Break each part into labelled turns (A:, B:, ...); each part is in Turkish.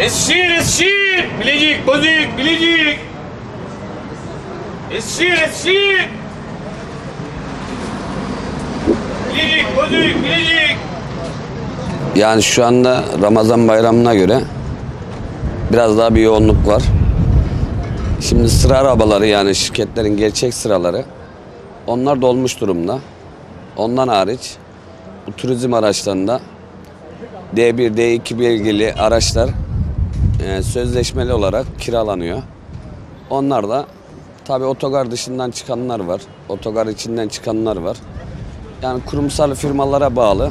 A: Eskişehir, Eskişehir. Bilecik, Bozüyük, Bilecik. Eskişehir, Eskişehir. Bilecik, Bozüyük, Bilecik.
B: Yani şu anda Ramazan bayramına göre biraz daha bir yoğunluk var. Şimdi sıra arabaları, yani şirketlerin gerçek sıraları, onlar dolmuş durumda. Ondan hariç bu turizm araçlarında D1, D2 belgeli araçlar sözleşmeli olarak kiralanıyor. Onlar da tabii otogar dışından çıkanlar var, otogar içinden çıkanlar var. Yani kurumsal firmalara bağlı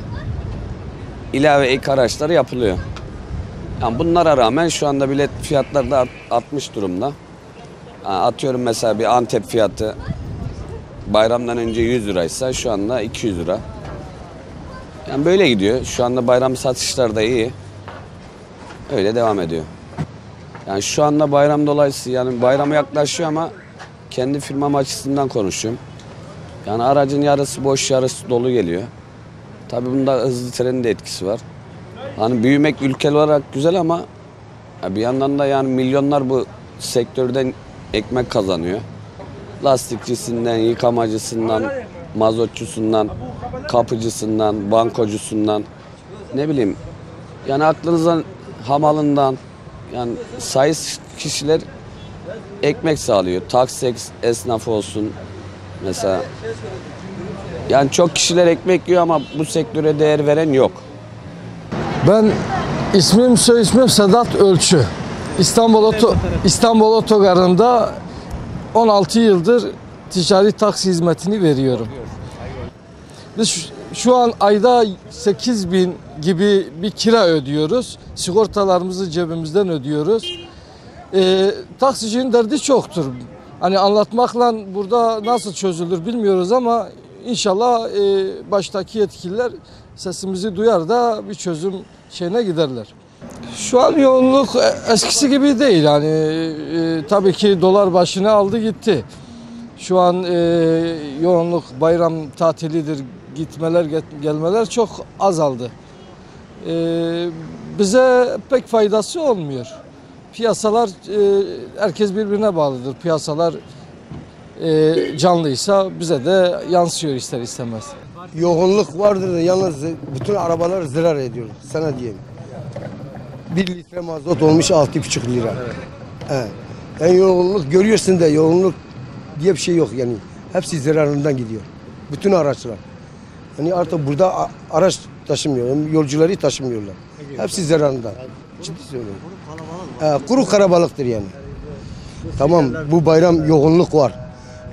B: ilave ek araçlar yapılıyor. Yani bunlara rağmen şu anda bilet fiyatları da artmış durumda. Yani atıyorum mesela bir Antep fiyatı bayramdan önce 100 liraysa şu anda 200 lira. Yani böyle gidiyor. Şu anda bayram satışları da iyi. Öyle devam ediyor. Yani şu anda bayram dolayısıyla, yani bayrama yaklaşıyor ama kendi firmam açısından konuşuyorum. Yani aracın yarısı boş, yarısı dolu geliyor. Tabii bunda hızlı trenin de etkisi var. Hani büyümek ülke olarak güzel ama bir yandan da yani milyonlar bu sektörden ekmek kazanıyor. Lastikçisinden, yıkamacısından, mazotçusundan, kapıcısından, bankocusundan, ne bileyim. Yani aklınızdan, hamalından, yani sayısız kişiler ekmek sağlıyor. Taksi esnafı olsun mesela. Yani çok kişiler ekmek yiyor ama bu sektöre değer veren yok.
C: Ben soy ismim Sedat Ölçü. İstanbul Otogarı'nda 16 yıldır ticari taksi hizmetini veriyorum. Biz şu an ayda 8.000 gibi bir kira ödüyoruz. Sigortalarımızı cebimizden ödüyoruz. Taksicinin derdi çoktur. Hani anlatmakla burada nasıl çözülür bilmiyoruz ama İnşallah baştaki yetkililer sesimizi duyar da bir çözüm şeyine giderler. Şu an yoğunluk eskisi gibi değil. Yani tabii ki dolar başını aldı gitti. Şu an yoğunluk bayram tatilidir, gitmeler gelmeler çok azaldı. Bize pek faydası olmuyor. Piyasalar herkes birbirine bağlıdır. Piyasalar canlıysa bize de yansıyor ister istemez.
D: Yoğunluk vardır, yalnız bütün arabalar zarar ediyor. Sana diyeyim. 1 litre mazot olmuş 6,5 lira. Evet. Yani yoğunluk görüyorsun da yoğunluk diye bir şey yok yani. Hepsi zararından gidiyor. Bütün araçlar. Yani artık burada araç taşımıyor, yani yolcuları taşımıyorlar. Hepsi zararından. Ciddi söylüyorum. Kuru karabalıktır yani. Tamam, bu bayram yoğunluk var.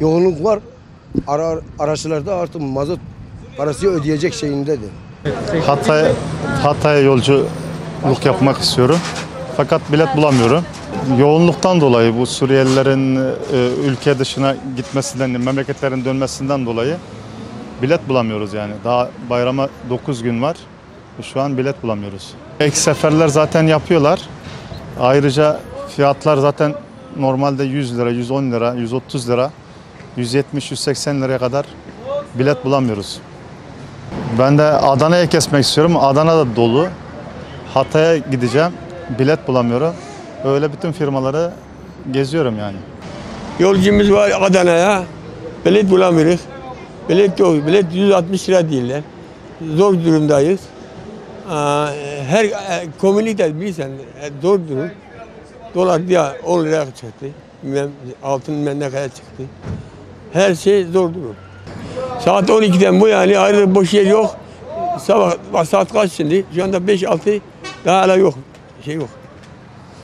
D: Yoğunluk var. Araçlarda artık mazot parası ödeyecek şeyindedir.
E: Hatay'a yolculuk yapmak istiyorum. Fakat bilet bulamıyorum. Yoğunluktan dolayı, bu Suriyelilerin ülke dışına gitmesinden, memleketlerin dönmesinden dolayı bilet bulamıyoruz yani. Daha bayrama 9 gün var. Şu an bilet bulamıyoruz. Ek seferler zaten yapıyorlar. Ayrıca fiyatlar zaten normalde 100 lira, 110 lira, 130 lira, 170-180 liraya kadar bilet bulamıyoruz. Ben de Adana'ya kesmek istiyorum. Adana da dolu. Hatay'a gideceğim. Bilet bulamıyorum. Öyle bütün firmaları geziyorum yani.
F: Yolcumuz var Adana'ya. Bilet bulamıyoruz. Bilet yok. Bilet 160 lira değiller. Zor durumdayız. Her komünite bilirsen zor durum. Dolar diye 10 liraya çıktı. Altın ne kadar çıktı. Her şey zor durum. Saat 12'den bu yani ayrı boş yer yok. Sabah saat kaç şimdi? Şu anda 5-6 daha hala yok. Şey yok.